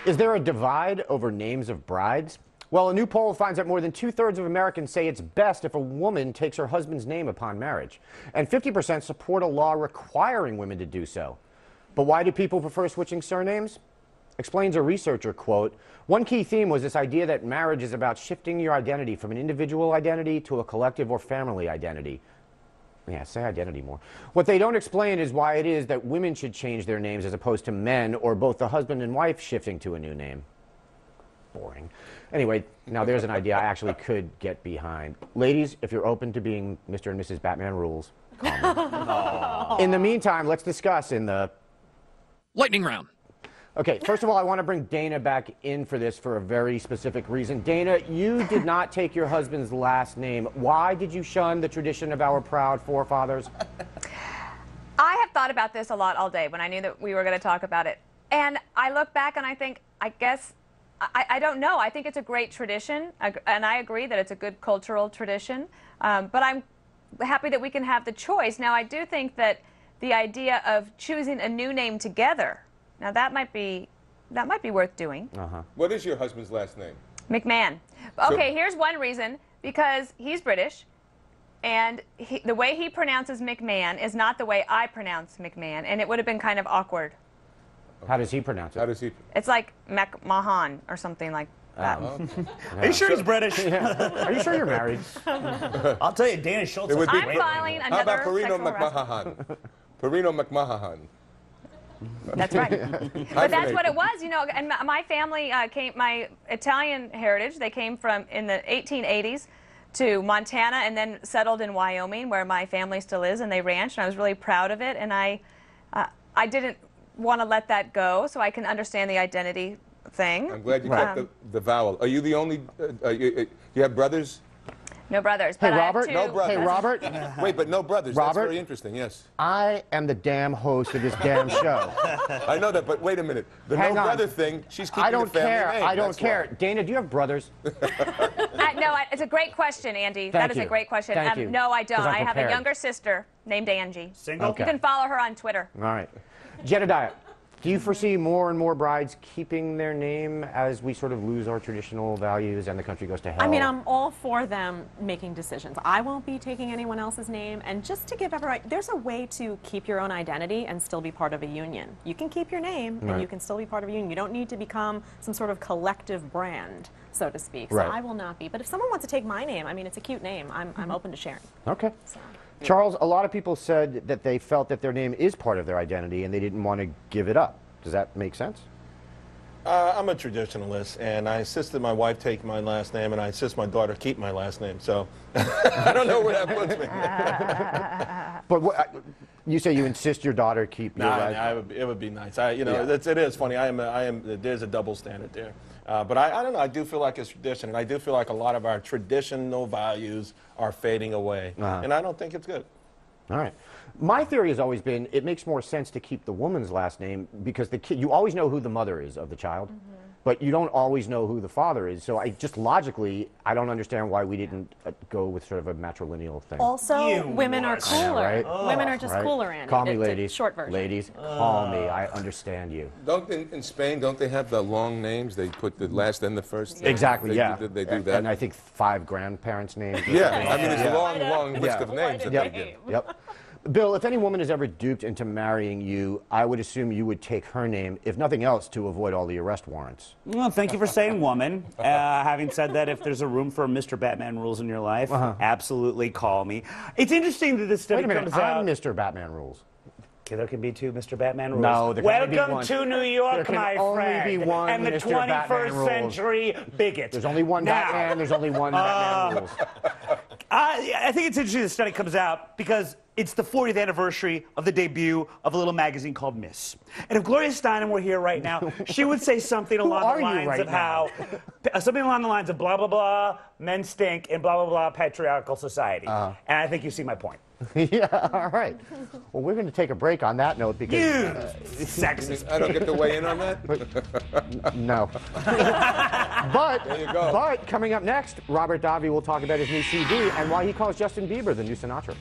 Is there a divide over names of brides? Well, a new poll finds that more than 2/3 of Americans say it's best if a woman takes her husband's name upon marriage. And 50% support a law requiring women to do so. But why do people prefer switching surnames? Explains a researcher, quote, "One key theme was this idea that marriage is about shifting your identity from an individual identity to a collective or family identity." Yeah, say identity more. What they don't explain is why it is that women should change their names as opposed to men or both the husband and wife shifting to a new name. Boring. Anyway, now there's an idea I actually could get behind. Ladies, if you're open to being Mr. and Mrs. Batman Rules, call me. In the meantime, let's discuss in the lightning round. Okay, first of all, I want to bring Dana back in for this for a very specific reason. Dana, you did not take your husband's last name. Why did you shun the tradition of our proud forefathers? I have thought about this a lot all day when I knew that we were going to talk about it. And I look back and I think, I don't know. I think it's a great tradition, and I agree that it's a good cultural tradition. But I'm happy that we can have the choice. Now, I do think that the idea of choosing a new name together, now that might be worth doing. What is your husband's last name? McMahon. Okay, here's one reason. Because he's British, and the way he pronounces McMahon is not the way I pronounce McMahon, and it would have been kind of awkward. How does he pronounce it? How does he? It's like McMahon or something like that. Are you sure he's British? Yeah. Are you sure you're married? I'll tell you, Dana Schultz. I'm filing another How about Perino sexual harassment. McMahon? Perino McMahon. That's right. But that's what it was, you know. And my family my Italian heritage, they came from in the 1880s to Montana and then settled in Wyoming, where my family still is, and they ranched. And I was really proud of it, and I didn't want to let that go, so I can understand the identity thing. I'm glad you kept the vowel. Are you the only? You have brothers? No brothers. Hey, but Robert. No brothers. Hey, Robert. Wait, but no brothers. Robert? That's very interesting. Yes. I am the damn host of this damn show. I know that, but wait a minute. The Hang no on. brother thing. She's keeping I don't the family care. name. I don't That's care. why. Dana, do you have brothers? No, it's a great question, Andy. Thank That is you. a great question. Thank you. No, I don't. 'Cause I'm I have a prepared. younger sister named Angie. Single? Okay. You can follow her on Twitter. All right. Jedediah, do you foresee more and more brides keeping their name as we sort of lose our traditional values and the country goes to hell? I mean, I'm all for them making decisions. I won't be taking anyone else's name. And just to give everyone, there's a way to keep your own identity and still be part of a union. You can keep your name and you can still be part of a union. You don't need to become some sort of collective brand, so to speak. So Right. I will not be. But if someone wants to take my name, I mean, it's a cute name. I'm open to sharing. Okay. So. Charles, a lot of people said that they felt that their name is part of their identity and they didn't want to give it up. Does that make sense? I'm a traditionalist, and I insisted my wife take my last name, and I insist my daughter keep my last name. So I don't know where that puts me. But what, you say you insist your daughter keep your last It would be nice. It is funny. There's a double standard there. But I don't know. I do feel like it's tradition, and I do feel like a lot of our traditional values are fading away, and I don't think it's good. All right. My theory has always been it makes more sense to keep the woman's last name because the kid, you always know who the mother is of the child, but you don't always know who the father is. So I just logically, I don't understand why we didn't go with sort of a matrilineal thing. Also, women are cooler. Right? Women are just Right. cooler, Andy. Call me, It's a ladies. short version. Ladies, call me. I understand you. Don't in Spain? Don't they have the long names? They put the last and the first. Exactly. They do that. And I think 5 grandparents' names. Yeah. I mean, it's a long list of names that they give. Yep. Bill, if any woman is ever duped into marrying you, I would assume you would take her name, if nothing else, to avoid all the arrest warrants. Well, thank you for saying woman. Having said that, if there's a room for Mr. Batman Rules in your life, absolutely call me. It's interesting that this study Wait a minute, comes out. I'm Mr. Batman Rules. Okay, there can be 2 Mr. Batman Rules. No, there can only be Welcome one. to New There York, can my only friend. be one and the Mr. 21st Batman Rules. century bigot. There's only one Now, Batman, there's only one Batman Rules. I think it's interesting this study comes out because it's the 40th anniversary of the debut of a little magazine called Miss. And if Gloria Steinem were here right now, she would say something along the lines of how, something along the lines of blah, blah, blah, men stink, and blah, blah, blah, patriarchal society. And I think you see my point. Yeah, all right. Well, we're going to take a break on that note because... Sexist. I don't get to weigh in on that? No. There you go. But coming up next, Robert Davi will talk about his new CD and why he calls Justin Bieber the new Sinatra.